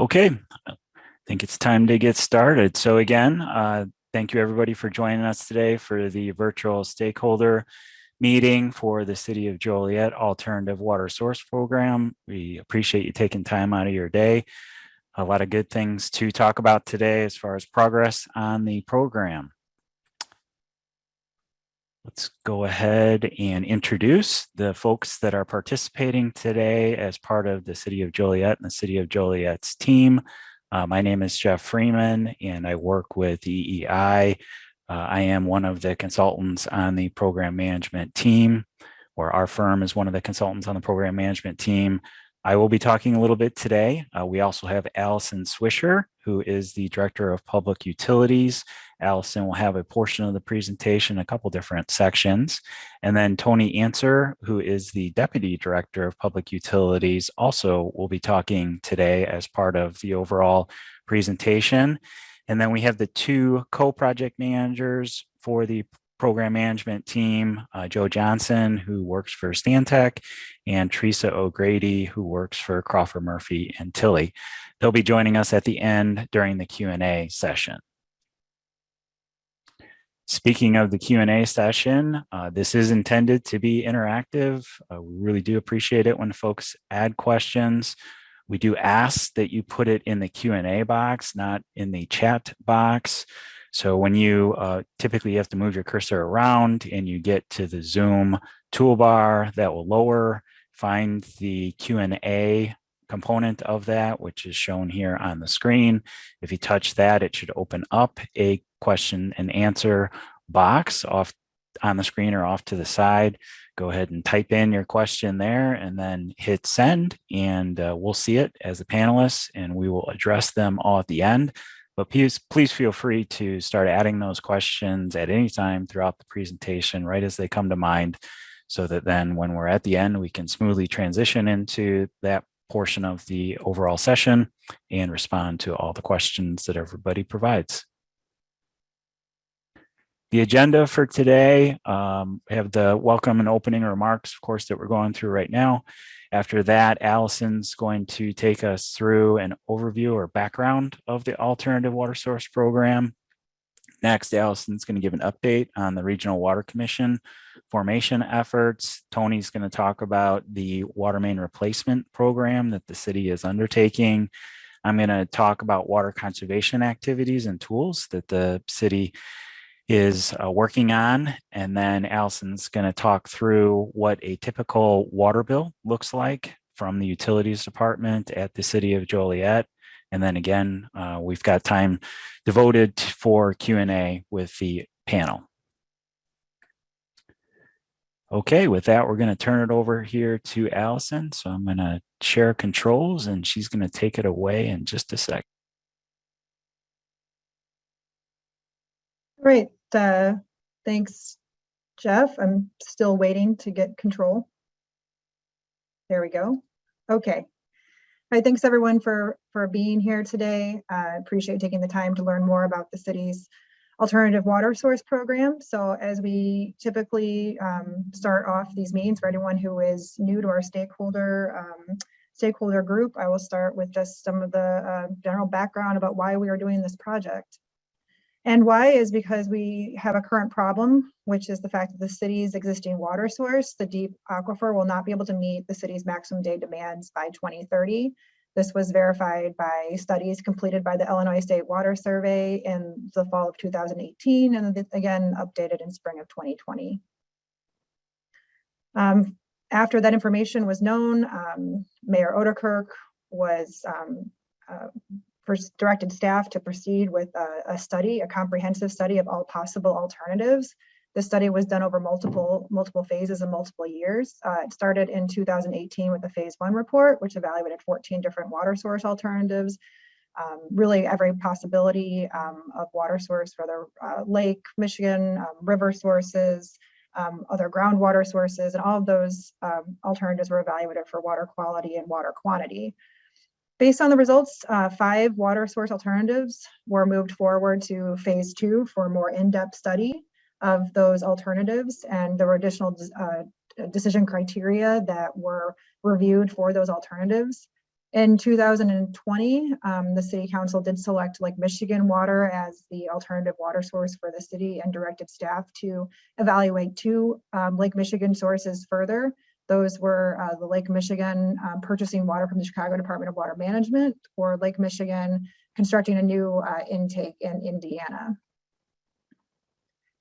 Okay, I think it's time to get started. So again, thank you everybody for joining us today for the virtual stakeholder meeting for the City of Joliet Alternative Water Source Program. We appreciate you taking time out of your day. A lot of good things to talk about today as far as progress on the program. Let's go ahead and introduce the folks that are participating today as part of the City of Joliet and the City of Joliet's team. My name is Jeff Freeman, and I work with EEI. I am one of the consultants on the program management team, or our firm is one of the consultants on the program management team. I will be talking a little bit today. We also have Allison Swisher, who is the Director of Public Utilities. Allison will have a portion of the presentation, a couple different sections. And then Tony Answer, who is the Deputy Director of Public Utilities, also will be talking today as part of the overall presentation. And then we have the two co-project managers for the program management team, Joe Johnson, who works for Stantec, and Teresa O'Grady, who works for Crawford Murphy and Tilley. They'll be joining us at the end during the Q&A session. Speaking of the Q&A session, this is intended to be interactive. We really do appreciate it when folks add questions. We do ask that you put it in the Q&A box, not in the chat box. So when you typically you have to move your cursor around and you get to the Zoom toolbar, that will lower, find the Q&A component of that, which is shown here on the screen. If you touch that, it should open up a question and answer box off on the screen or off to the side. Go ahead and type in your question there and then hit send, and we'll see it as the panelists, and we will address them all at the end. But please feel free to start adding those questions at any time throughout the presentation, right as they come to mind, so that then when we're at the end, we can smoothly transition into that portion of the overall session and respond to all the questions that everybody provides. The agenda for today, we have the welcome and opening remarks, of course, that we're going through right now. After that, Allison's going to take us through an overview or background of the Alternative Water Source Program. Next, Allison's going to give an update on the Regional Water Commission formation efforts. Tony's going to talk about the water main replacement program that the city is undertaking. I'm going to talk about water conservation activities and tools that the city is working on. And then Allison's going to talk through what a typical water bill looks like from the utilities department at the City of Joliet. And then again, we've got time devoted for Q&A with the panel. Okay, with that, we're going to turn it over here to Allison. So I'm going to share controls and she's going to take it away in just a sec. Great. Thanks, Jeff. I'm still waiting to get control. There we go. Okay. All right, thanks everyone for being here today. I appreciate taking the time to learn more about the city's Alternative Water Source Program. So as we typically start off these meetings, for anyone who is new to our stakeholder group, I will start with just some of the general background about why we are doing this project. And why is because we have a current problem, which is the fact that the city's existing water source, the deep aquifer, will not be able to meet the city's maximum day demands by 2030. This was verified by studies completed by the Illinois State Water Survey in the fall of 2018, and again updated in spring of 2020. After that information was known, Mayor Oderkirk was first directed staff to proceed with a comprehensive study of all possible alternatives. The study was done over multiple phases and multiple years. It started in 2018 with the phase 1 report, which evaluated 14 different water source alternatives, really every possibility of water source, whether Lake Michigan, river sources, other groundwater sources, and all of those alternatives were evaluated for water quality and water quantity. Based on the results, 5 water source alternatives were moved forward to phase 2 for a more in-depth study of those alternatives, and there were additional decision criteria that were reviewed for those alternatives. In 2020, the City Council did select Lake Michigan water as the alternative water source for the city and directed staff to evaluate two Lake Michigan sources further. Those were the Lake Michigan purchasing water from the Chicago Department of Water Management, or Lake Michigan constructing a new intake in Indiana.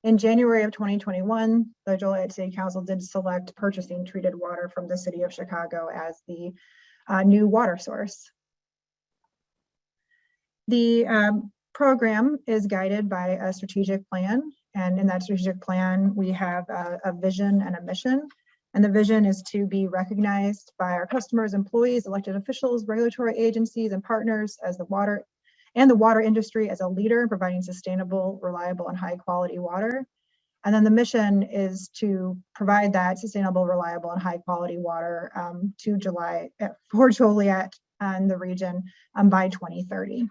In January of 2021, the Joliet City Council did select purchasing treated water from the City of Chicago as the new water source. The program is guided by a strategic plan, and in that strategic plan, we have a vision and a mission. And the vision is to be recognized by our customers, employees, elected officials, regulatory agencies, and partners as the water industry as a leader in providing sustainable, reliable, and high quality water. And then the mission is to provide that sustainable, reliable, and high quality water for Joliet and the region by 2030.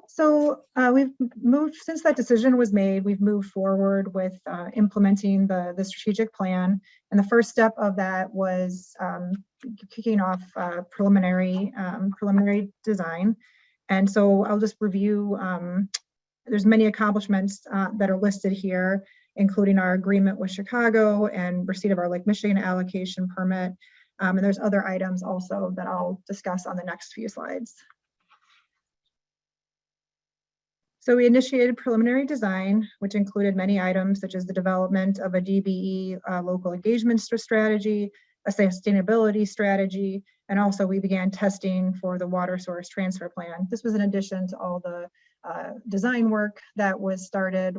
So we've moved, since that decision was made, we've moved forward with implementing the strategic plan. And the first step of that was kicking off preliminary design. And so I'll just review, there's many accomplishments that are listed here, including our agreement with Chicago and receipt of our Lake Michigan allocation permit. And there's other items also that I'll discuss on the next few slides. So we initiated preliminary design, which included many items such as the development of a DBE local engagement strategy, a sustainability strategy, and also we began testing for the water source transfer plan. This was in addition to all the design work that was started,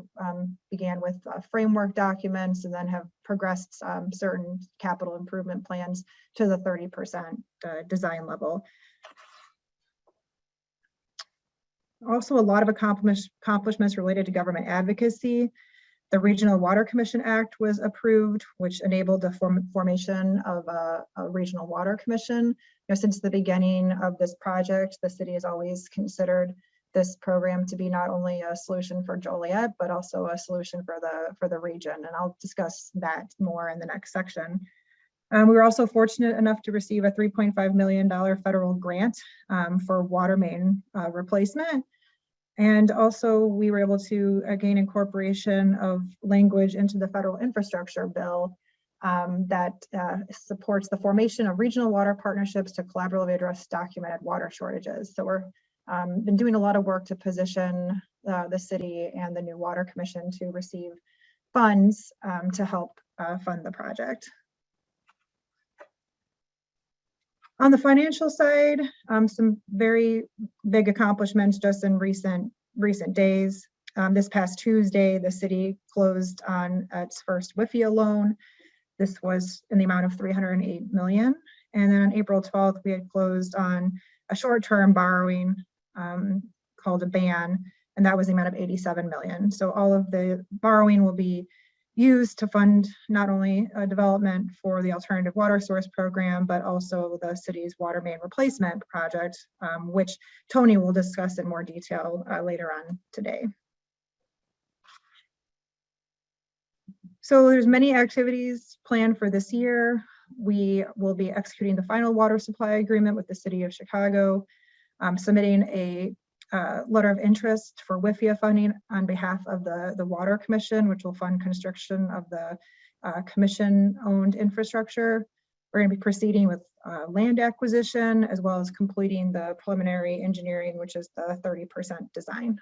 began with framework documents, and then have progressed certain capital improvement plans to the 30% design level. Also, a lot of accomplishments related to government advocacy. The Regional Water Commission Act was approved, which enabled the formation of a Regional Water Commission. Since the beginning of this project, the city has always considered this program to be not only a solution for Joliet, but also a solution for the region. And I'll discuss that more in the next section. We were also fortunate enough to receive a $3.5 million federal grant for water main replacement. And also we were able to gain incorporation of language into the federal infrastructure bill that supports the formation of regional water partnerships to collaboratively address documented water shortages. So we're been doing a lot of work to position the city and the new Water Commission to receive funds to help fund the project. On the financial side, some very big accomplishments just in recent days. This past Tuesday, the city closed on its first WIFIA loan. This was in the amount of $308 million. And then on April 12th, we had closed on a short-term borrowing called a BAN, and that was the amount of $87 million. So all of the borrowing will be used to fund not only development for the alternative water source program, but also the city's water main replacement project, which Tony will discuss in more detail later on today. So there's many activities planned for this year. We will be executing the final water supply agreement with the City of Chicago, submitting a letter of interest for WIFIA funding on behalf of the Water Commission, which will fund construction of the commission-owned infrastructure. We're going to be proceeding with land acquisition, as well as completing the preliminary engineering, which is the 30% design.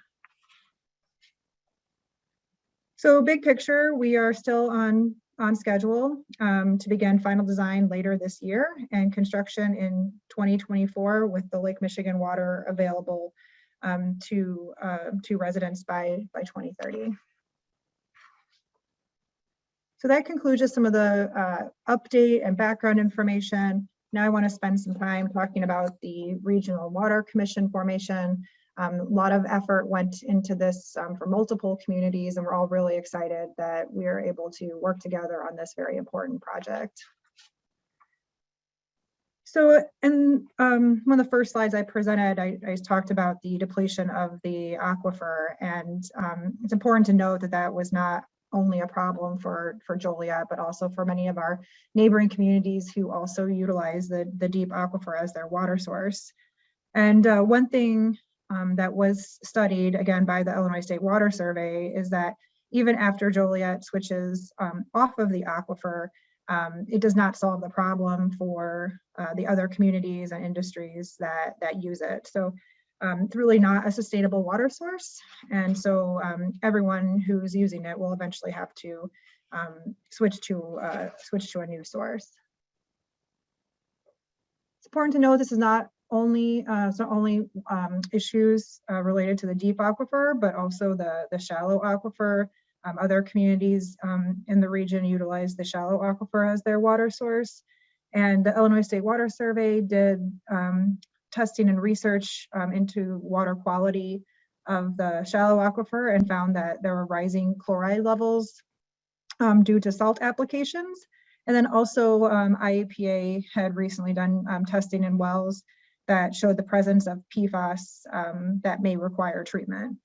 So big picture, we are still on schedule to begin final design later this year and construction in 2024 with the Lake Michigan water available to residents by 2030. So that concludes just some of the update and background information. Now I want to spend some time talking about the Regional Water Commission formation. A lot of effort went into this for multiple communities, and we're all really excited that we are able to work together on this very important project. So in one of the first slides I presented, I talked about the depletion of the aquifer, and it's important to note that that was not only a problem for Joliet, but also for many of our neighboring communities who also utilize the deep aquifer as their water source. And one thing that was studied, again, by the Illinois State Water Survey is that even after Joliet switches off of the aquifer, it does not solve the problem for the other communities and industries that use it. So it's really not a sustainable water source. And so everyone who's using it will eventually have to switch to a new source. It's important to know this is not only issues related to the deep aquifer, but also the shallow aquifer. Other communities in the region utilize the shallow aquifer as their water source. And the Illinois State Water Survey did testing and research into water quality of the shallow aquifer and found that there were rising chloride levels due to salt applications. And then also IEPA had recently done testing in wells that showed the presence of PFAS that may require treatment.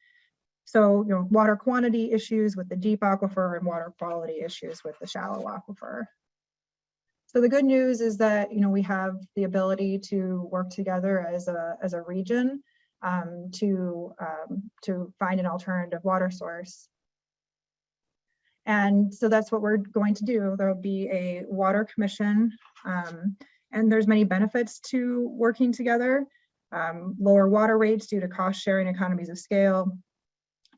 So, water quantity issues with the deep aquifer and water quality issues with the shallow aquifer. So the good news is that, we have the ability to work together as a region to find an alternative water source. And so that's what we're going to do. There'll be a water commission, and there's many benefits to working together. Lower water rates due to cost sharing economies of scale,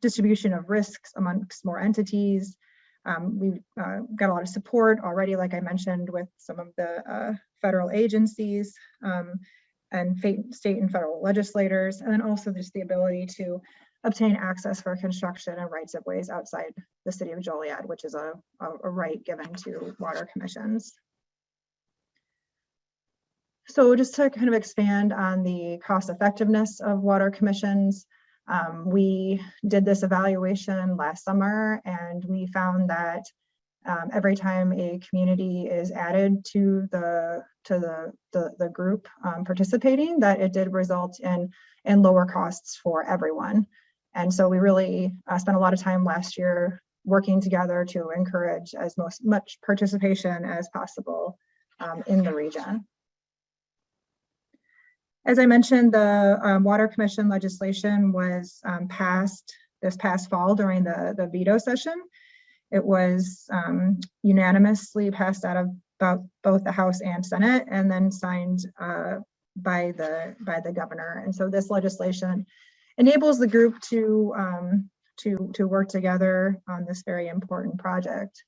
distribution of risks amongst more entities. We've got a lot of support already, like I mentioned, with some of the federal agencies and state and federal legislators, and then also just the ability to obtain access for construction and rights of ways outside the city of Joliet, which is a right given to water commissions. So just to kind of expand on the cost effectiveness of water commissions, we did this evaluation last summer, and we found that every time a community is added to the group participating, that it did result in lower costs for everyone. And so we really spent a lot of time last year working together to encourage as much participation as possible in the region. As I mentioned, the Water Commission legislation was passed this past fall during the veto session. It was unanimously passed out of both the House and Senate, and then signed by the governor. And so this legislation enables the group to work together on this very important project.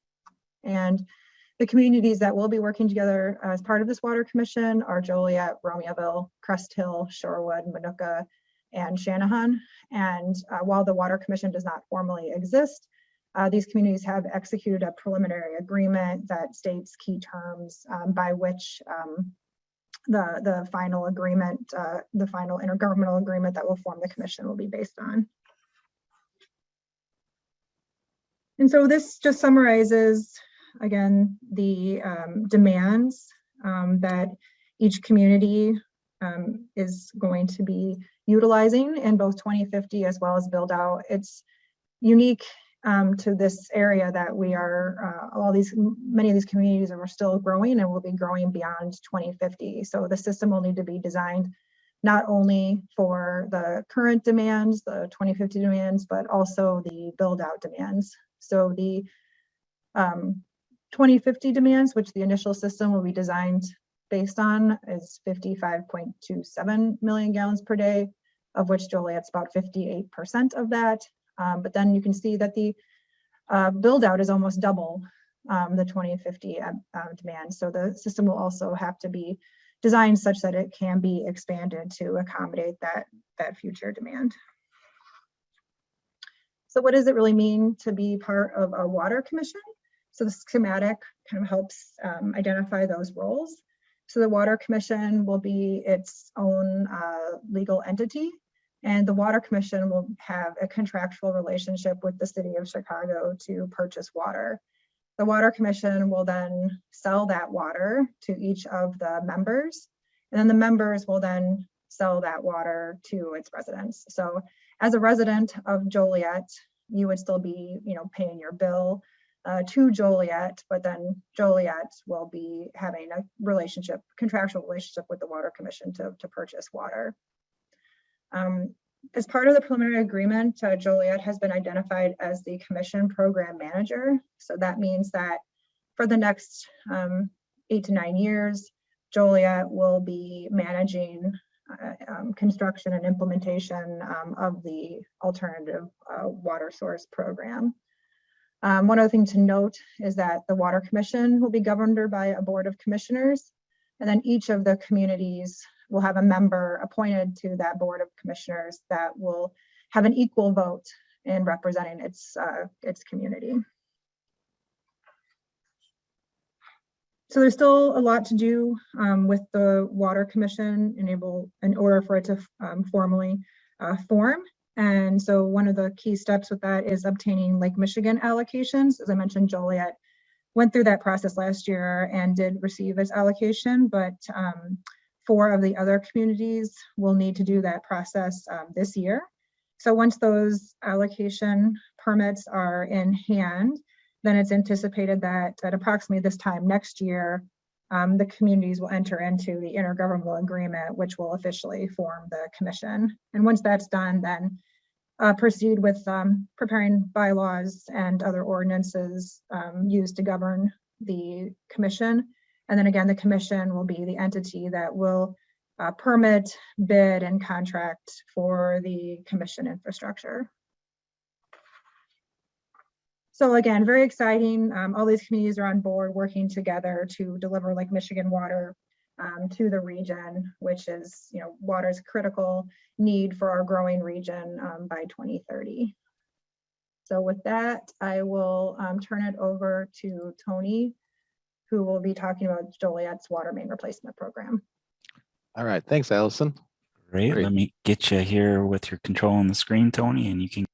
And the communities that will be working together as part of this water commission are Joliet, Romeoville, Crest Hill, Shorewood, Manuka, and Shanahan. And while the water commission does not formally exist, these communities have executed a preliminary agreement that states key terms by which the final agreement, the final intergovernmental agreement that will form the commission will be based on. And so this just summarizes, again, the demands that each community is going to be utilizing in both 2050 as well as build out. It's unique to this area that we are, many of these communities are still growing and will be growing beyond 2050. So the system will need to be designed not only for the current demands, the 2050 demands, but also the build out demands. So the 2050 demands, which the initial system will be designed based on, is 55.27 million gallons per day, of which Joliet's about 58% of that. But then you can see that the build out is almost double the 2050 demand. So the system will also have to be designed such that it can be expanded to accommodate that future demand. So what does it really mean to be part of a water commission? So the schematic kind of helps identify those roles. So the Water Commission will be its own legal entity, and the Water Commission will have a contractual relationship with the City of Chicago to purchase water. The Water Commission will then sell that water to each of the members, and then the members will then sell that water to its residents. So as a resident of Joliet, you would still be, paying your bill to Joliet, but then Joliet will be having a contractual relationship with the Water Commission to purchase water. As part of the preliminary agreement, Joliet has been identified as the commission program manager. So that means that for the next 8 to 9 years, Joliet will be managing construction and implementation of the alternative water source program. One other thing to note is that the Water Commission will be governed by a board of commissioners, and then each of the communities will have a member appointed to that board of commissioners that will have an equal vote in representing its community. So there's still a lot to do with the Water Commission in order for it to formally form. And so one of the key steps with that is obtaining Lake Michigan allocations. As I mentioned, Joliet went through that process last year and did receive its allocation, but 4 of the other communities will need to do that process this year. So once those allocation permits are in hand, then it's anticipated that at approximately this time next year, the communities will enter into the intergovernmental agreement, which will officially form the commission. And once that's done, then proceed with preparing bylaws and other ordinances used to govern the commission. And then again, the commission will be the entity that will permit, bid, and contract for the commission infrastructure. So again, very exciting. All these communities are on board working together to deliver Lake Michigan water to the region, which is, water is a critical need for our growing region by 2030. So with that, I will turn it over to Tony, who will be talking about Joliet's water main replacement program. All right, thanks, Allison. Great. Let me get you here with your control on the screen, Tony, and you can.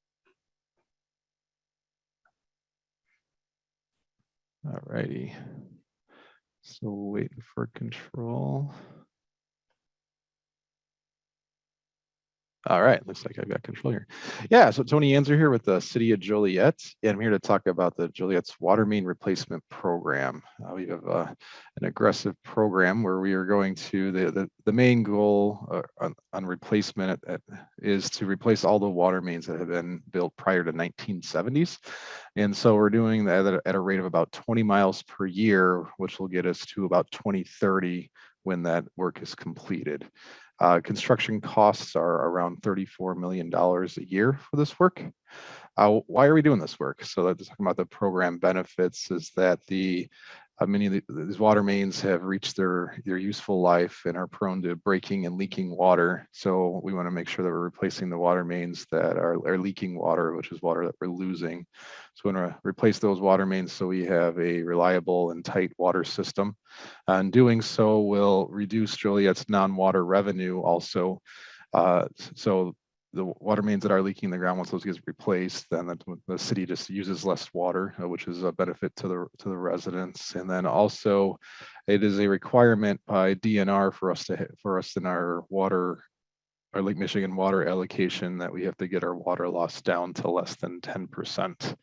All righty. So waiting for control. All right, looks like I've got control here. Yeah, so Tony Anzer here with the City of Joliet, and I'm here to talk about the Joliet's water main replacement program. We have an aggressive program where we are going to, the main goal on replacement is to replace all the water mains that have been built prior to 1970s. And so we're doing that at a rate of about 20 miles per year, which will get us to about 2030 when that work is completed. Construction costs are around $34 million a year for this work. Why are we doing this work? So that's talking about the program benefits is that many of these water mains have reached their useful life and are prone to breaking and leaking water. So we want to make sure that we're replacing the water mains that are leaking water, which is water that we're losing. So we want to replace those water mains so we have a reliable and tight water system. And doing so will reduce Joliet's non-water revenue also. So the water mains that are leaking the ground, once those get replaced, then the city just uses less water, which is a benefit to the residents. And then also, it is a requirement by DNR for us in our Lake Michigan water allocation that we have to get our water loss down to less than 10%.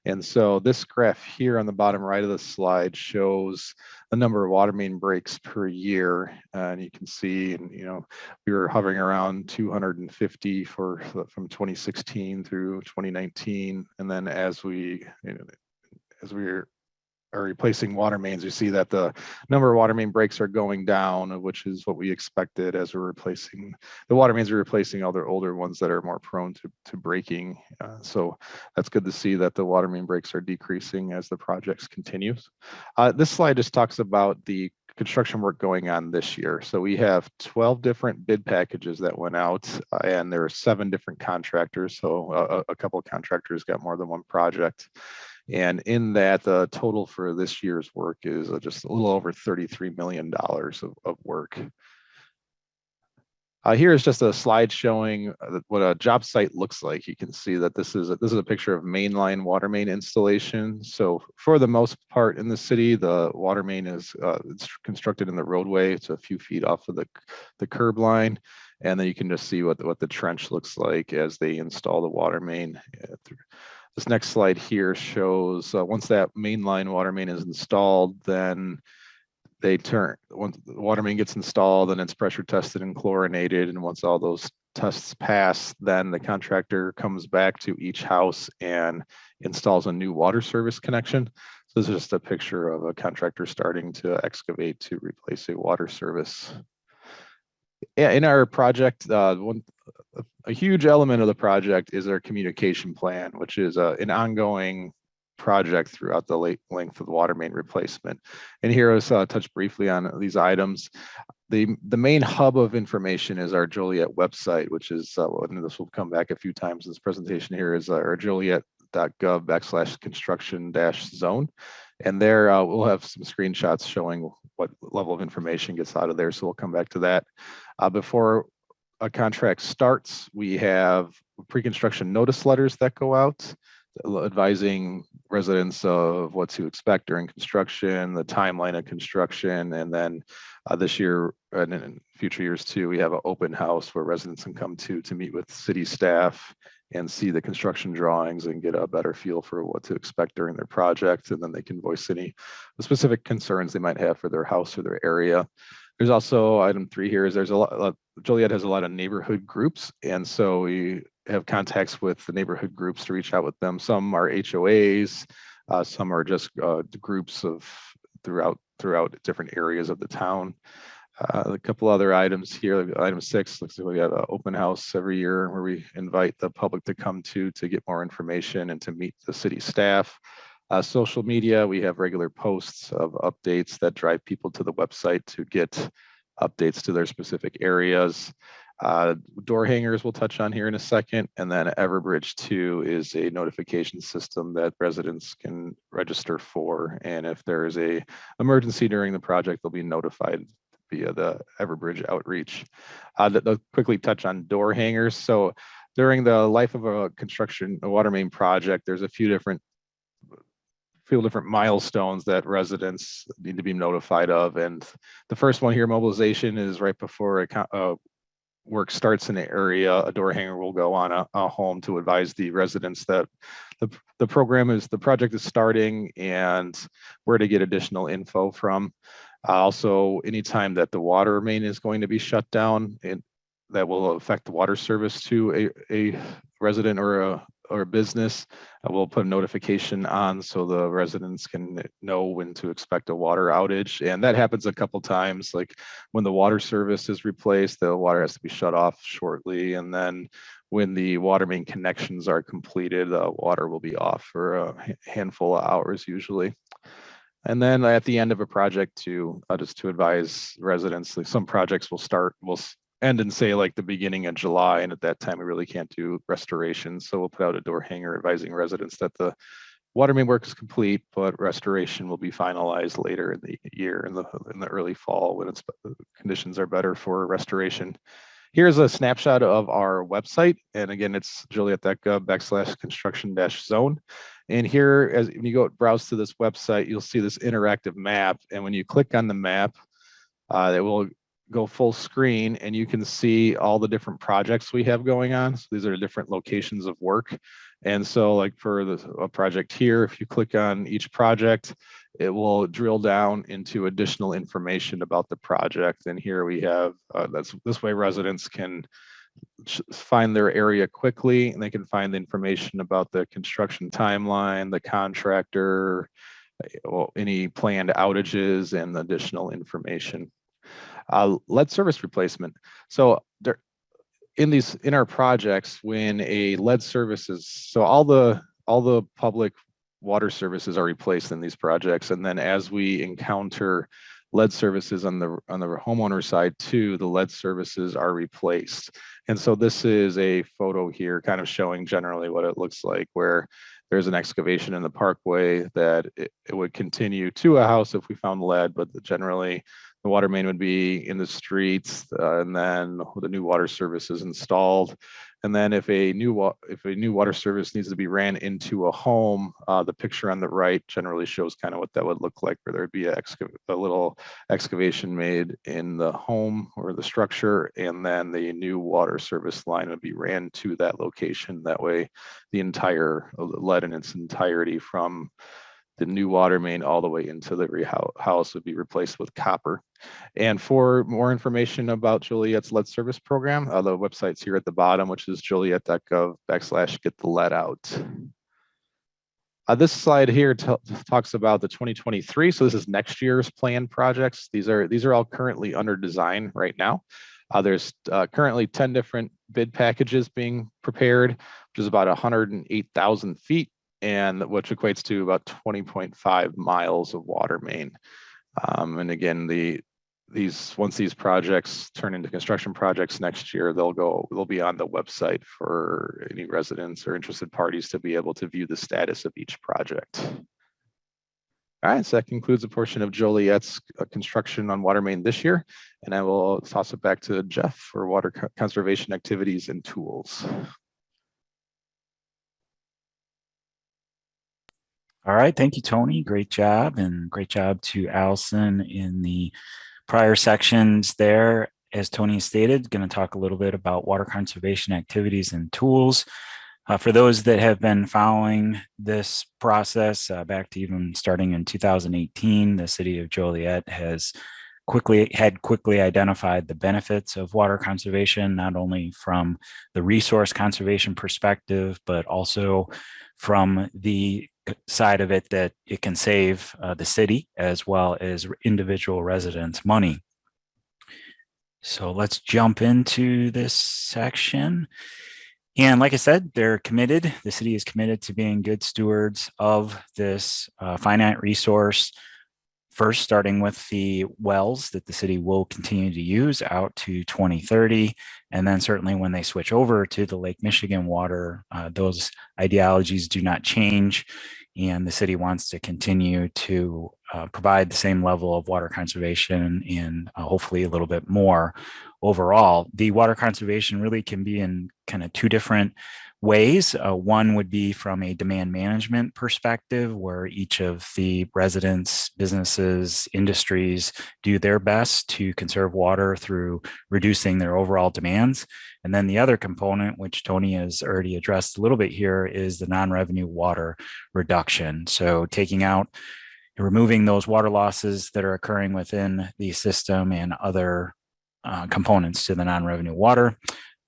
And so this graph here on the bottom right of the slide shows the number of water main breaks per year. And you can see, we were hovering around 250 from 2016 through 2019. And then as we are replacing water mains, you see that the number of water main breaks are going down, which is what we expected as we're replacing the water mains. Are replacing all the older ones that are more prone to breaking. So that's good to see that the water main breaks are decreasing as the projects continues. This slide just talks about the construction work going on this year. So we have 12 different bid packages that went out, and there are 7 different contractors. So a couple of contractors got more than one project. And in that, the total for this year's work is just a little over $33 million of work. Here is just a slide showing what a job site looks like. You can see that this is a picture of mainline water main installation. So for the most part in the city, the water main is it's constructed in the roadway. It's a few feet off of the curb line. And then you can just see what the trench looks like as they install the water main This next slide here shows once that mainline water main is installed, then once the water main gets installed, then it's pressure tested and chlorinated. And once all those tests pass, then the contractor comes back to each house and installs a new water service connection. So this is just a picture of a contractor starting to excavate to replace a water service. In our project, a huge element of the project is our communication plan, which is an ongoing project throughout the length of the water main replacement. And here let's touch briefly on these items. The main hub of information is our Joliet website, which is, and this will come back a few times in this presentation here, is our joliet.gov/construction-zone. And there we'll have some screenshots showing what level of information gets out of there. So we'll come back to that. Before a contract starts, we have pre-construction notice letters that go out advising residents of what to expect during construction, the timeline of construction, and then this year and in future years too, we have an open house where residents can come to meet with city staff and see the construction drawings and get a better feel for what to expect during their project. And then they can voice any specific concerns they might have for their house or their area. There's also item 3 here is there's a lot, Joliet has a lot of neighborhood groups. And so we have contacts with the neighborhood groups to reach out with them. Some are HOAs, some are just groups of throughout different areas of the town. A couple other items here. Item 6 looks like we have an open house every year where we invite the public to come to get more information and to meet the city staff. Social media, we have regular posts of updates that drive people to the website to get updates to their specific areas. Door hangers we'll touch on here in a second. And then Everbridge 2 is a notification system that residents can register for. And if there is a emergency during the project, they'll be notified via the Everbridge outreach. They'll quickly touch on door hangers. So during the life of a water main project, there's a few different milestones that residents need to be notified of. And the first one here, mobilization, is right before work starts in the area. A door hanger will go on a home to advise the residents that the project is starting and where to get additional info from. Also, anytime that the water main is going to be shut down, that will affect the water service to a resident or a business, we'll put a notification on so the residents can know when to expect a water outage. And that happens a couple times, like when the water service is replaced, the water has to be shut off shortly. And then when the water main connections are completed, the water will be off for a handful of hours usually. And then at the end of a project too, just to advise residents, like some projects will end in say like the beginning of July, and at that time we really can't do restoration. So we'll put out a door hanger advising residents that the water main work is complete, but restoration will be finalized later in the year in the early fall when conditions are better for restoration. Here's a snapshot of our website. And again, it's joliet.gov/construction-zone. And here, when you go browse to this website, you'll see this interactive map. And when you click on the map, it will go full screen and you can see all the different projects we have going on. So these are different locations of work. And so like for a project here, if you click on each project, it will drill down into additional information about the project. And here we have, this way residents can find their area quickly, and they can find the information about the construction timeline, the contractor, any planned outages, and additional information. Lead service replacement. So in our projects, when a lead service so all the public water services are replaced in these projects, and then as we encounter lead services on the homeowner side too, the lead services are replaced. And so this is a photo here kind of showing generally what it looks like, where there's an excavation in the parkway that it would continue to a house if we found lead, but generally the water main would be in the streets, and then the new water service is installed. And then if a new water service needs to be ran into a home, the picture on the right generally shows kind of what that would look like, where there'd be a little excavation made in the home or the structure, and then the new water service line would be ran to that location. That way, the entire lead in its entirety from the new water main all the way into the house would be replaced with copper. And for more information about Joliet's lead service program, the website's here at the bottom, which is joliet.gov/get-the-lead-out. This slide here talks about the 2023. So this is next year's planned projects. These are all currently under design right now. There's currently 10 different bid packages being prepared, which is about 108,000 feet, and which equates to about 20.5 miles of water main. And again, once these projects turn into construction projects next year, they'll be on the website for any residents or interested parties to be able to view the status of each project. All right, so that concludes a portion of Joliet's construction on water main this year, and I will toss it back to Jeff for water conservation activities and tools. All right, thank you, Tony. Great job, and great job to Allison in the prior sections there. As Tony stated, going to talk a little bit about water conservation activities and tools. For those that have been following this process back to even starting in 2018, the city of Joliet has quickly identified the benefits of water conservation, not only from the resource conservation perspective, but also from the side of it that it can save the city as well as individual residents money. So let's jump into this section. And like I said, they're committed. The city is committed to being good stewards of this finite resource. First, starting with the wells that the city will continue to use out to 2030. And then certainly when they switch over to the Lake Michigan water, those ideologies do not change. And the city wants to continue to provide the same level of water conservation and hopefully a little bit more overall. The water conservation really can be in kind of two different ways. One would be from a demand management perspective, where each of the residents, businesses, industries do their best to conserve water through reducing their overall demands. And then the other component, which Tony has already addressed a little bit here, is the non-revenue water reduction. So taking out, removing those water losses that are occurring within the system and other components to the non-revenue water.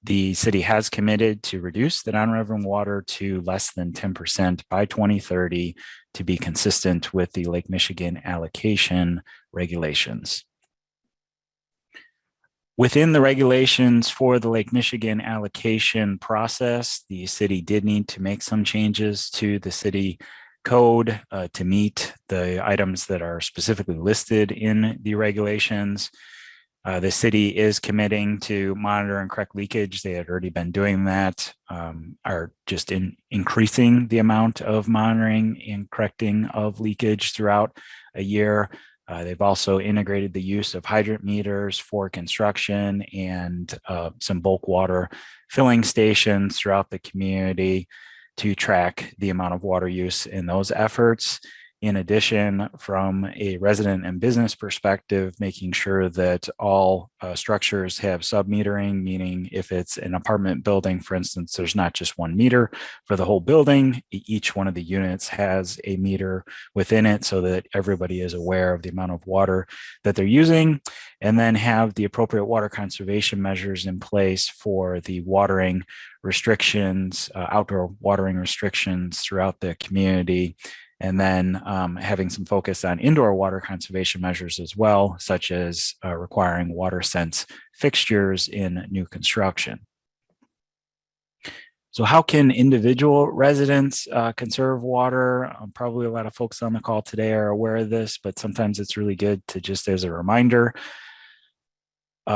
The city has committed to reduce the non-revenue water to less than 10% by 2030 to be consistent with the Lake Michigan allocation regulations. Within the regulations for the Lake Michigan allocation process, the city did need to make some changes to the city code to meet the items that are specifically listed in the regulations. The city is committing to monitor and correct leakage. They had already been doing that, are just increasing the amount of monitoring and correcting of leakage throughout a year. They've also integrated the use of hydrant meters for construction and some bulk water filling stations throughout the community to track the amount of water use in those efforts. In addition, from a resident and business perspective, making sure that all structures have sub-metering, meaning if it's an apartment building, for instance, there's not just one meter for the whole building. Each one of the units has a meter within it so that everybody is aware of the amount of water that they're using, and then have the appropriate water conservation measures in place for the watering restrictions, outdoor watering restrictions throughout the community. And then having some focus on indoor water conservation measures as well, such as requiring water sense fixtures in new construction. So how can individual residents conserve water? Probably a lot of folks on the call today are aware of this, but sometimes it's really good to just as a reminder.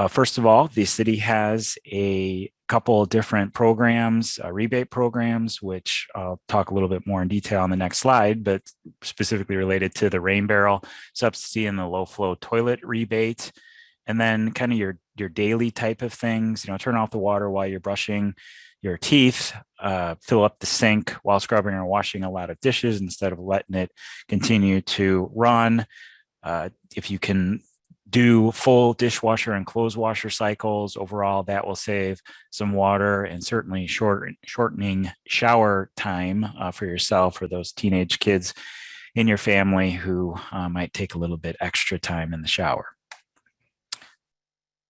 First of all, the city has a couple of different programs, rebate programs, which I'll talk a little bit more in detail on the next slide, but specifically related to the rain barrel subsidy and the low flow toilet rebate. And then kind of your daily type of things, turn off the water while you're brushing your teeth, fill up the sink while scrubbing or washing a lot of dishes instead of letting it continue to run. If you can do full dishwasher and clothes washer cycles, overall that will save some water and certainly shortening shower time for yourself or those teenage kids in your family who might take a little bit extra time in the shower.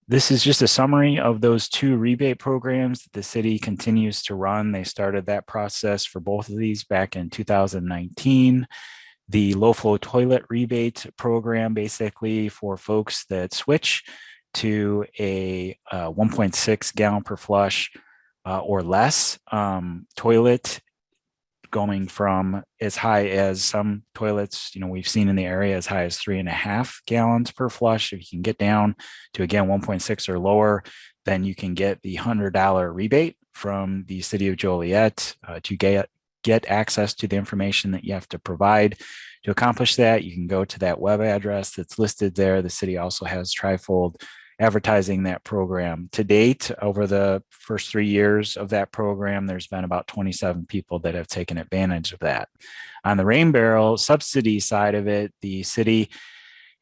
This is just a summary of those two rebate programs that the city continues to run. They started that process for both of these back in 2019. The low flow toilet rebate program, basically for folks that switch to a 1.6 gallon per flush or less toilet, going from as high as some toilets, we've seen in the area as high as 3.5 gallons per flush. If you can get down to, again, 1.6 or lower, then you can get the $100 rebate from the city of Joliet to get access to the information that you have to provide. To accomplish that, you can go to that web address that's listed there. The city also has trifold advertising that program. To date, over the first 3 years of that program, there's been about 27 people that have taken advantage of that. On the rain barrel subsidy side of it, the city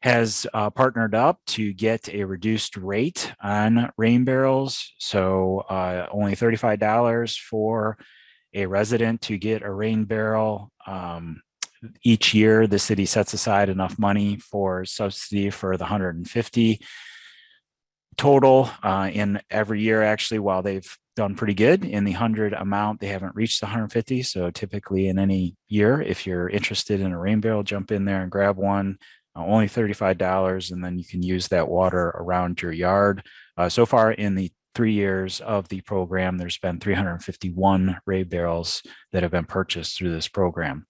has partnered up to get a reduced rate on rain barrels. So only $35 for a resident to get a rain barrel. Each year, the city sets aside enough money for subsidy for the 150 total. In every year, actually, while they've done pretty good in the 100 amount, they haven't reached the 150. So typically in any year, if you're interested in a rain barrel, jump in there and grab one. Only $35, and then you can use that water around your yard. So far in the 3 years of the program, there's been 351 rain barrels that have been purchased through this program.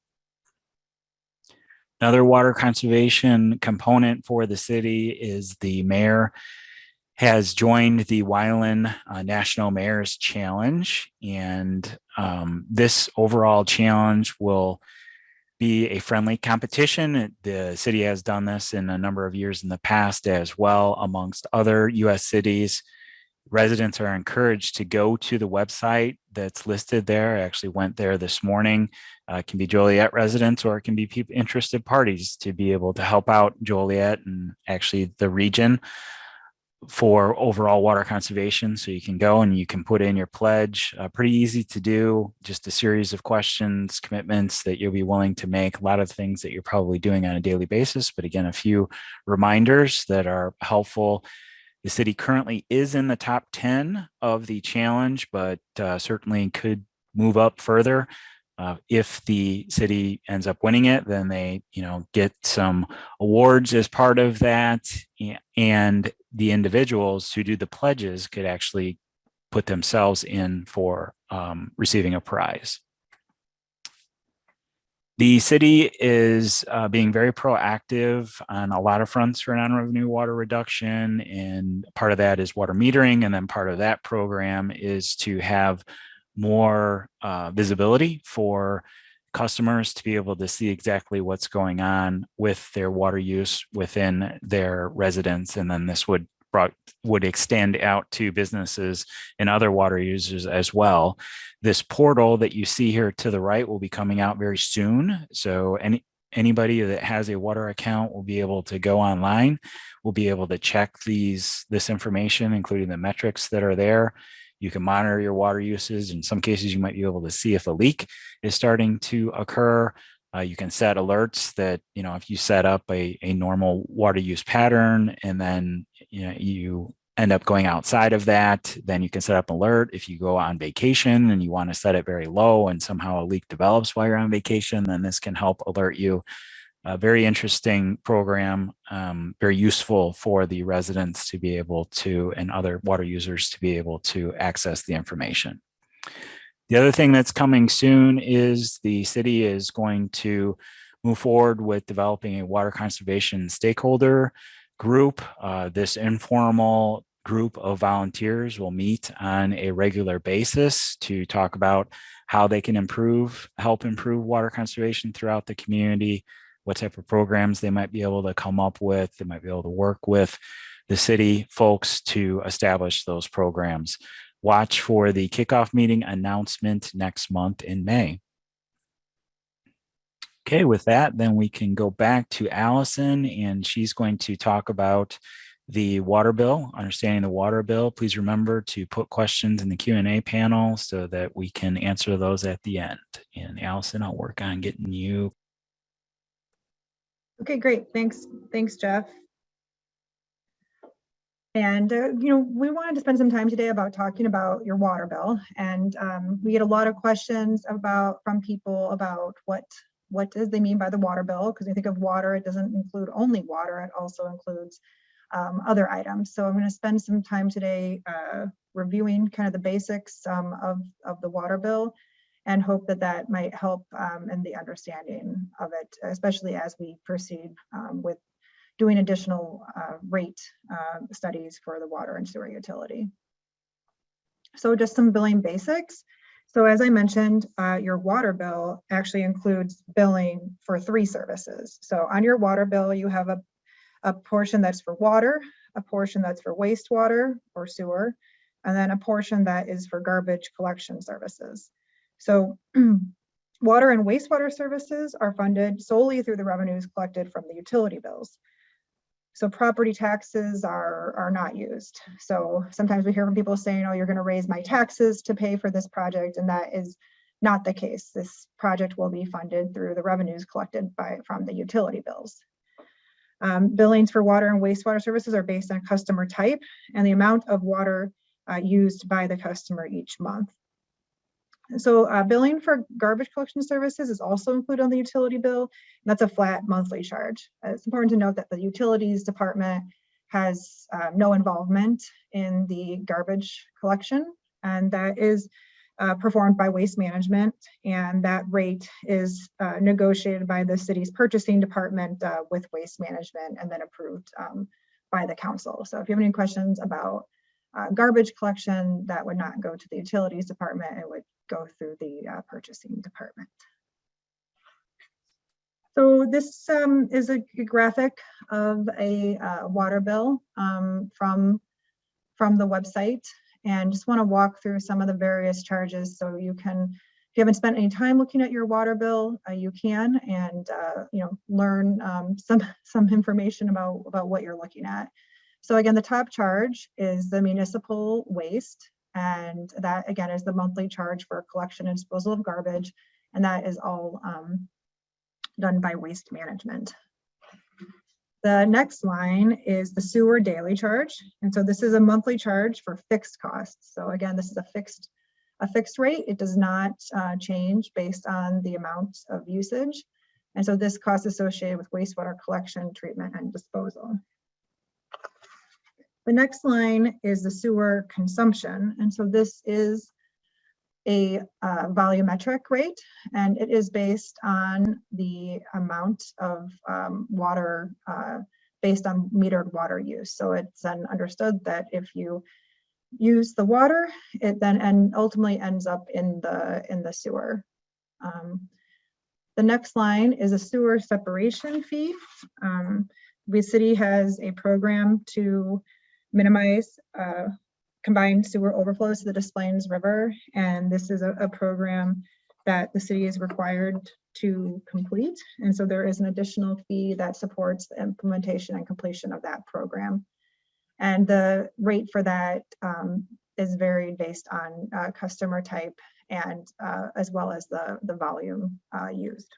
Another water conservation component for the city is the mayor has joined the Wyland National Mayor's Challenge. And this overall challenge will be a friendly competition. The city has done this in a number of years in the past as well, amongst other US cities. Residents are encouraged to go to the website that's listed there. I actually went there this morning. It can be Joliet residents or it can be interested parties to be able to help out Joliet and actually the region for overall water conservation. So you can go and you can put in your pledge. Pretty easy to do, just a series of questions, commitments that you'll be willing to make, a lot of things that you're probably doing on a daily basis. But again, a few reminders that are helpful. The city currently is in the top 10 of the challenge, but certainly could move up further. If the city ends up winning it, then they, get some awards as part of that. And the individuals who do the pledges could actually put themselves in for receiving a prize. The city is being very proactive on a lot of fronts for non-revenue water reduction. And part of that is water metering. And then part of that program is to have more visibility for customers to be able to see exactly what's going on with their water use within their residence. And then this would extend out to businesses and other water users as well. This portal that you see here to the right will be coming out very soon. So anybody that has a water account will be able to go online. We'll be able to check this information, including the metrics that are there. You can monitor your water usage. In some cases, you might be able to see if a leak is starting to occur. You can set alerts that, if you set up a normal water use pattern and then, you end up going outside of that, then you can set up an alert. If you go on vacation and you want to set it very low and somehow a leak develops while you're on vacation, then this can help alert you. A very interesting program, very useful for the residents to be able to, and other water users to be able to access the information. The other thing that's coming soon is the city is going to move forward with developing a water conservation stakeholder group. This informal group of volunteers will meet on a regular basis to talk about how they can help improve water conservation throughout the community, what type of programs they might be able to come up with. They might be able to work with the city folks to establish those programs. watch for the kickoff meeting announcement next month in May. Okay, with that, then we can go back to Allison, and she's going to talk about the water bill, understanding the water bill. Please remember to put questions in the Q&A panel so that we can answer those at the end. And Allison, I'll work on getting you. Okay, great. Thanks, Jeff. And, we wanted to spend some time today about talking about your water bill. And we get a lot of questions from people about what does they mean by the water bill? Because when you think of water, it doesn't include only water, it also includes other items. So I'm going to spend some time today reviewing kind of the basics of the water bill, and hope that might help in the understanding of it, especially as we proceed with doing additional rate studies for the water and sewer utility. So just some billing basics. So as I mentioned, your water bill actually includes billing for 3 services. So on your water bill, you have a portion that's for water, a portion that's for wastewater or sewer, and then a portion that is for garbage collection services. So water and wastewater services are funded solely through the revenues collected from the utility bills. So property taxes are not used. So sometimes we hear from people saying, oh, you're going to raise my taxes to pay for this project, and that is not the case. This project will be funded through the revenues collected from the utility bills. Billings for water and wastewater services are based on customer type and the amount of water used by the customer each month. So billing for garbage collection services is also included on the utility bill, and that's a flat monthly charge. It's important to note that the utilities department has no involvement in the garbage collection, and that is performed by Waste Management, and that rate is negotiated by the city's purchasing department with Waste Management and then approved by the council. So if you have any questions about garbage collection, that would not go to the utilities department, it would go through the purchasing department. So this is a graphic of a water bill from the website, and just want to walk through some of the various charges so you can, if you haven't spent any time looking at your water bill, you can, and learn some information about what you're looking at. So again, the top charge is the municipal waste, and that again is the monthly charge for collection and disposal of garbage, and that is all done by Waste Management. The next line is the sewer daily charge, and so this is a monthly charge for fixed costs. So again, this is a fixed rate. It does not change based on the amount of usage, and so this cost is associated with wastewater collection, treatment, and disposal. The next line is the sewer consumption, and so this is a volumetric rate, and it is based on the amount of water based on metered water use. So it's then understood that if you use the water, it then ultimately ends up in the sewer. The next line is a sewer separation fee. The city has a program to minimize combined sewer overflows to the Des Plaines River, and this is a program that the city is required to complete, and so there is an additional fee that supports the implementation and completion of that program, and the rate for that is varied based on customer type and as well as the volume used.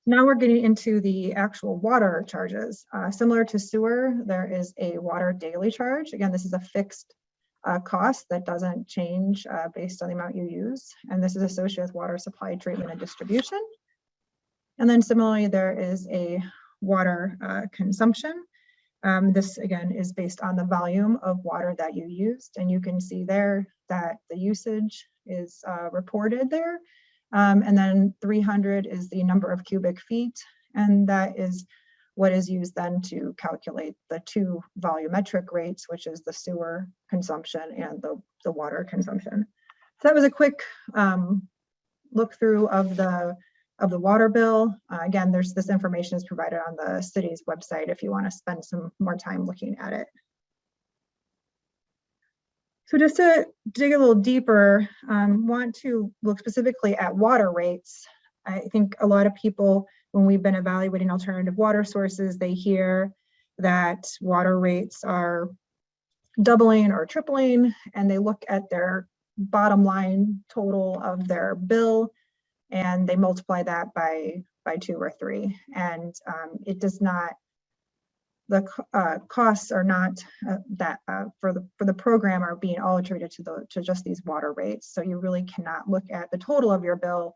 Now we're getting into the actual water charges. Similar to sewer, there is a water daily charge. Again, this is a fixed cost that doesn't change based on the amount you use. And this is associated with water supply, treatment, and distribution. And then similarly, there is a water consumption. This again is based on the volume of water that you used. And you can see there that the usage is reported there. And then 300 is the number of cubic feet, and that is what is used then to calculate the 2 volumetric rates, which is the sewer consumption and the water consumption. So that was a quick look through of the water bill. Again, this information is provided on the city's website if you want to spend some more time looking at it. So just to dig a little deeper, want to look specifically at water rates. I think a lot of people, when we've been evaluating alternative water sources, they hear that water rates are doubling or tripling, and they look at their bottom line total of their bill, and they multiply that by 2 or 3. And it does not, the costs are not for the program are being all attributed to just these water rates. So you really cannot look at the total of your bill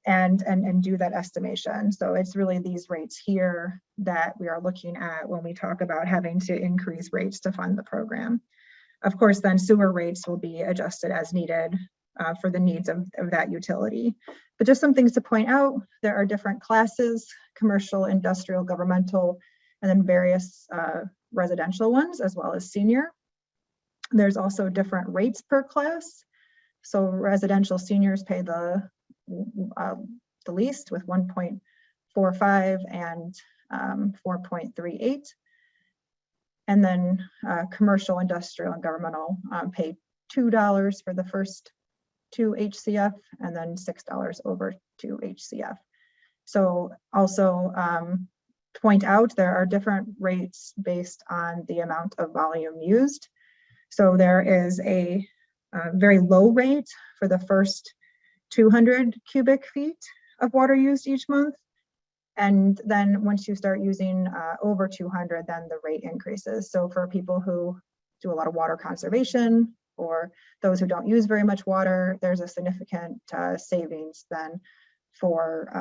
and do that estimation. So it's really these rates here that we are looking at when we talk about having to increase rates to fund the program. Of course, then sewer rates will be adjusted as needed for the needs of that utility. But just some things to point out: there are different classes: commercial, industrial, governmental, and then various residential ones, as well as senior. There's also different rates per class. So residential seniors pay the least, with 1.45 and 4.38. And then commercial, industrial, and governmental pay $2 for the first 2 HCF, and then $6 over 2 HCF. So also point out there are different rates based on the amount of volume used. So there is a very low rate for the first 200 cubic feet of water used each month. And then once you start using over 200, then the rate increases. So for people who do a lot of water conservation, or those who don't use very much water, there's a significant savings then for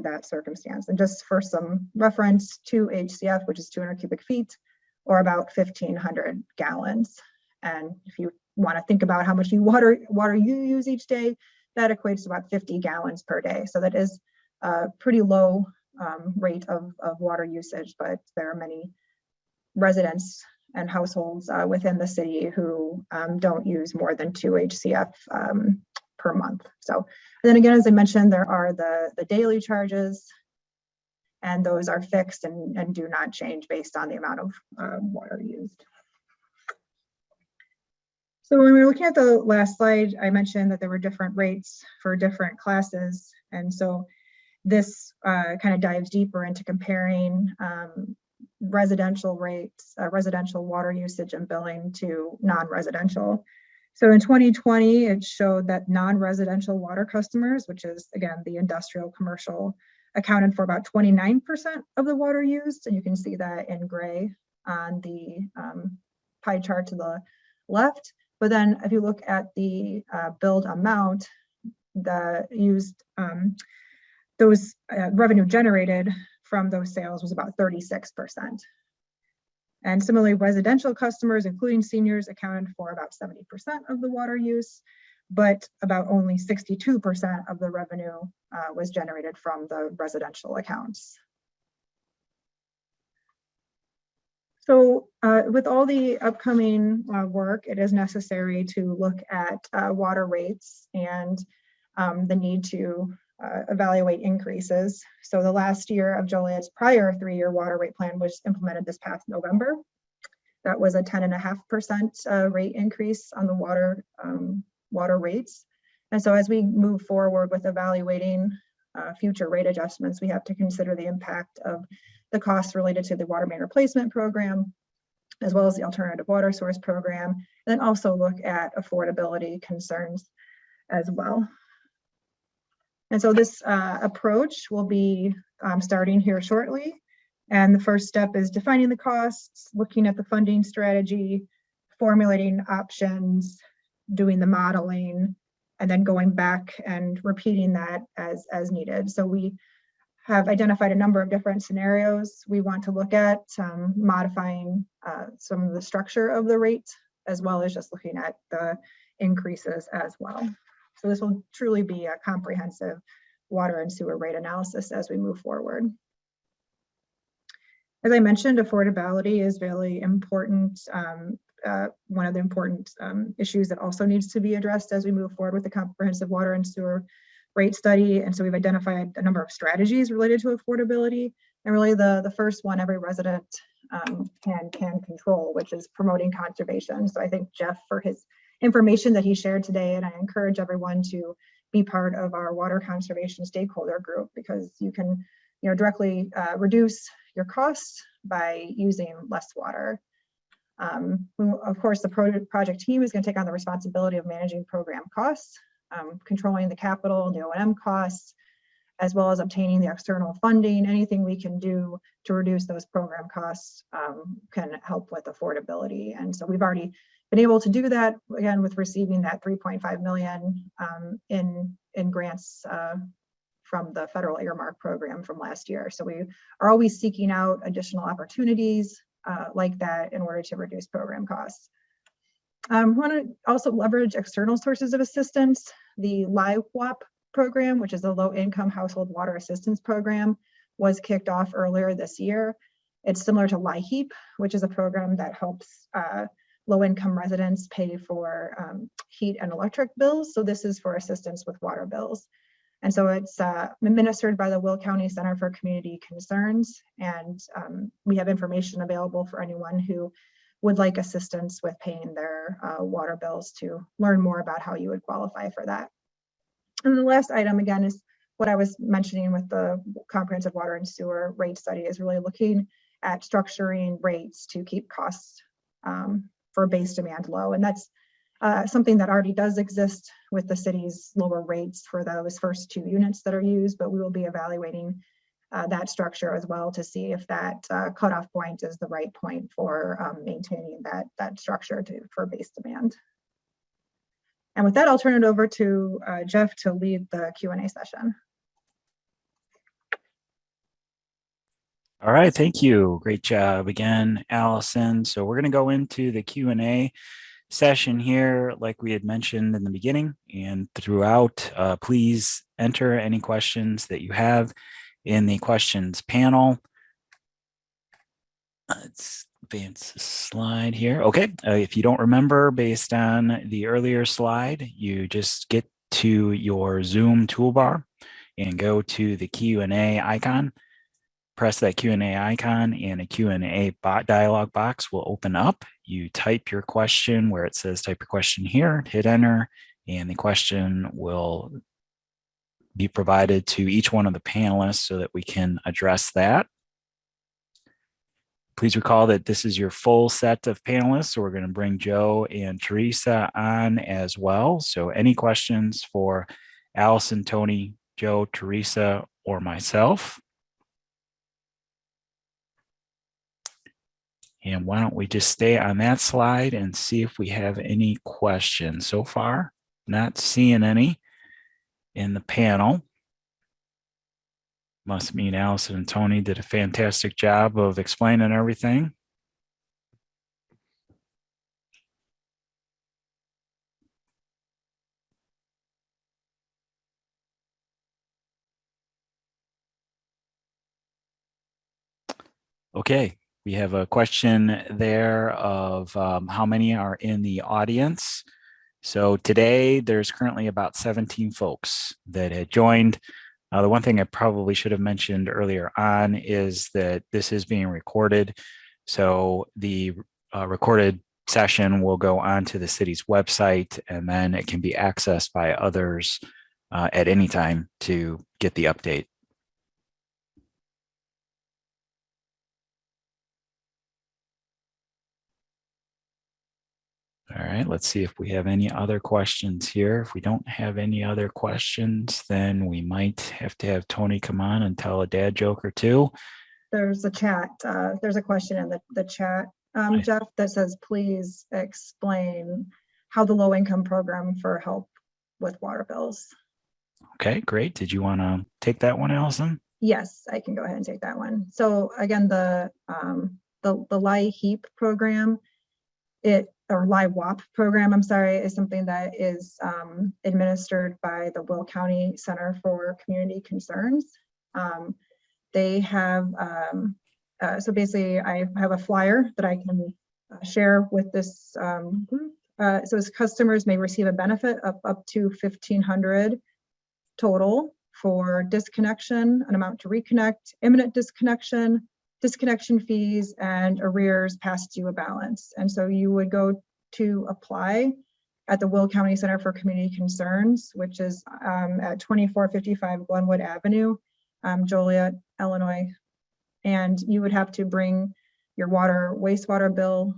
that circumstance. And just for some reference, 2 HCF, which is 200 cubic feet, or about 1,500 gallons. And if you want to think about how much water you use each day, that equates to about 50 gallons per day. So that is a pretty low rate of water usage, but there are many residents and households within the city who don't use more than 2 HCF per month. So, and then again, as I mentioned, there are the daily charges, and those are fixed and do not change based on the amount of water used. So when we were looking at the last slide, I mentioned that there were different rates for different classes. And so this kind of dives deeper into comparing residential rates, residential water usage and billing to non-residential. So in 2020, it showed that non-residential water customers, which is again the industrial commercial, accounted for about 29% of the water used. And you can see that in gray on the pie chart to the left. But then if you look at the billed amount, the used, those revenue generated from those sales was about 36%. And similarly, residential customers, including seniors, accounted for about 70% of the water use, but about only 62% of the revenue was generated from the residential accounts. So with all the upcoming work, it is necessary to look at water rates and the need to evaluate increases. So the last year of Joliet's prior 3-year water rate plan was implemented this past November. That was a 10.5% rate increase on the water rates. And so as we move forward with evaluating future rate adjustments, we have to consider the impact of the costs related to the water main replacement program, as well as the alternative water source program, and then also look at affordability concerns as well. And so this approach will be starting here shortly. And the first step is defining the costs, looking at the funding strategy, formulating options, doing the modeling, and then going back and repeating that as needed. So we have identified a number of different scenarios we want to look at, modifying some of the structure of the rate, as well as just looking at the increases as well. So this will truly be a comprehensive water and sewer rate analysis as we move forward. As I mentioned, affordability is really important. One of the important issues that also needs to be addressed as we move forward with the comprehensive water and sewer rate study. And so we've identified a number of strategies related to affordability. And really the first one every resident can control, which is promoting conservation. So I think Jeff, for his information that he shared today, and I encourage everyone to be part of our water conservation stakeholder group, because you can directly reduce your costs by using less water. Of course, the project team is going to take on the responsibility of managing program costs, controlling the capital and the O&M costs, as well as obtaining the external funding. Anything we can do to reduce those program costs can help with affordability. And so we've already been able to do that, again, with receiving that $3.5 million in grants from the federal earmark program from last year. So we are always seeking out additional opportunities like that in order to reduce program costs. We want to also leverage external sources of assistance. The LIWAP program, which is the Low Income Household Water Assistance Program, was kicked off earlier this year. It's similar to LIHEAP, which is a program that helps low-income residents pay for heat and electric bills. So this is for assistance with water bills. And so it's administered by the Will County Center for Community Concerns. And we have information available for anyone who would like assistance with paying their water bills to learn more about how you would qualify for that. And the last item, again, is what I was mentioning with the comprehensive water and sewer rate study, is really looking at structuring rates to keep costs for base demand low. And that's something that already does exist with the city's lower rates for those first 2 units that are used, but we will be evaluating that structure as well to see if that cutoff point is the right point for maintaining that structure for base demand. And with that, I'll turn it over to Jeff to lead the Q&A session. All right, thank you. Great job again, Allison. So we're going to go into the Q&A session here, like we had mentioned in the beginning and throughout. Please enter any questions that you have in the questions panel. Let's advance the slide here. Okay, if you don't remember, based on the earlier slide, you just get to your Zoom toolbar and go to the Q&A icon. Press that Q&A icon and a Q&A dialog box will open up. You type your question where it says type your question here, hit enter, and the question will be provided to each one of the panelists so that we can address that. Please recall that this is your full set of panelists. So we're going to bring Joe and Teresa on as well. So any questions for Allison, Tony, Joe, Teresa, or myself? And why don't we just stay on that slide and see if we have any questions. So far, not seeing any in the panel. Must mean Allison and Tony did a fantastic job of explaining everything. Okay, we have a question there of how many are in the audience. So today there's currently about 17 folks that had joined. The one thing I probably should have mentioned earlier on is that this is being recorded. So the recorded session will go onto the city's website, and then it can be accessed by others at any time to get the update. All right, let's see if we have any other questions here. If we don't have any other questions, then we might have to have Tony come on and tell a dad joke or two. There's a chat. There's a question in the chat, Jeff, that says, please explain how the low income program for help with water bills. Okay, great. Did you want to take that one, Allison? Yes, I can go ahead and take that one. So again, the LIHEAP program, or LIWAP program, I'm sorry, is something that is administered by the Will County Center for Community Concerns. They have, so basically I have a flyer that I can share with this group. So as customers may receive a benefit of up to $1,500 total for disconnection, an amount to reconnect, imminent disconnection, disconnection fees, and arrears past due a balance. And so you would go to apply at the Will County Center for Community Concerns, which is at 2455 Glenwood Avenue, Joliet, Illinois. And you would have to bring your wastewater bill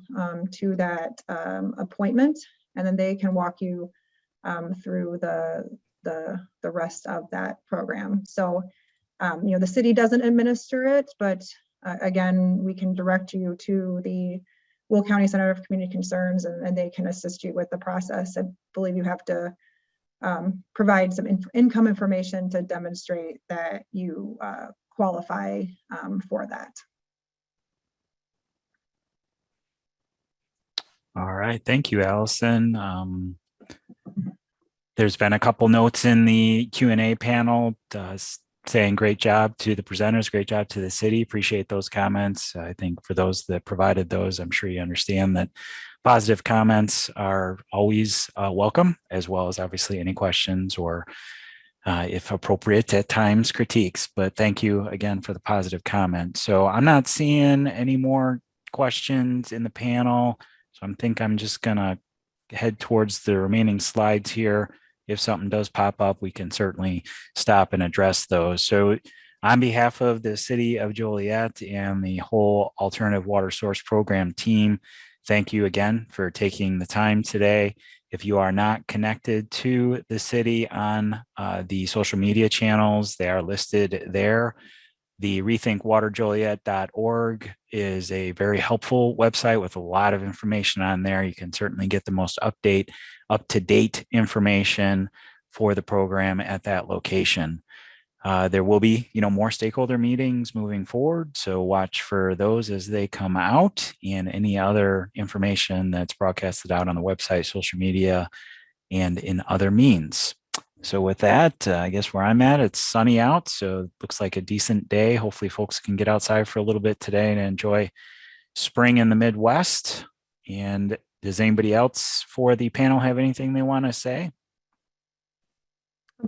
to that appointment, and then they can walk you through the rest of that program. So, the city doesn't administer it, but again, we can direct you to the Will County Center of Community Concerns, and they can assist you with the process. I believe you have to provide some income information to demonstrate that you qualify for that. All right, thank you, Allison. There's been a couple notes in the Q&A panel saying great job to the presenters, great job to the city. Appreciate those comments. I think for those that provided those, I'm sure you understand that positive comments are always welcome, as well as obviously any questions or if appropriate at times critiques, but thank you again for the positive comment. So I'm not seeing any more questions in the panel. So I'm just gonna head towards the remaining slides here. If something does pop up, we can certainly stop and address those. So on behalf of the City of Joliet and the whole Alternative Water Source Program team, thank you again for taking the time today. If you are not connected to the city on the social media channels, they are listed there. The rethinkwaterjoliet.org is a very helpful website with a lot of information on there. You can certainly get the most up-to-date information for the program at that location. There will be, more stakeholder meetings moving forward, so watch for those as they come out, and any other information that's broadcasted out on the website, social media, and in other means. So with that, I guess where I'm at, it's sunny out, so it looks like a decent day. Hopefully folks can get outside for a little bit today and enjoy spring in the Midwest. And does anybody else for the panel have anything they want to say?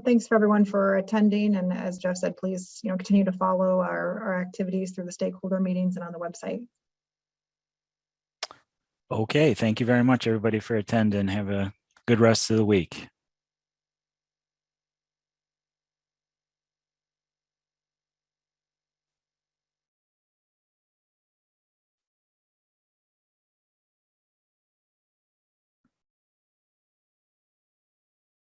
Thanks for everyone for attending. And as Jeff said, please, continue to follow our activities through the stakeholder meetings and on the website. Okay, thank you very much, everybody, for attending. Have a good rest of the week.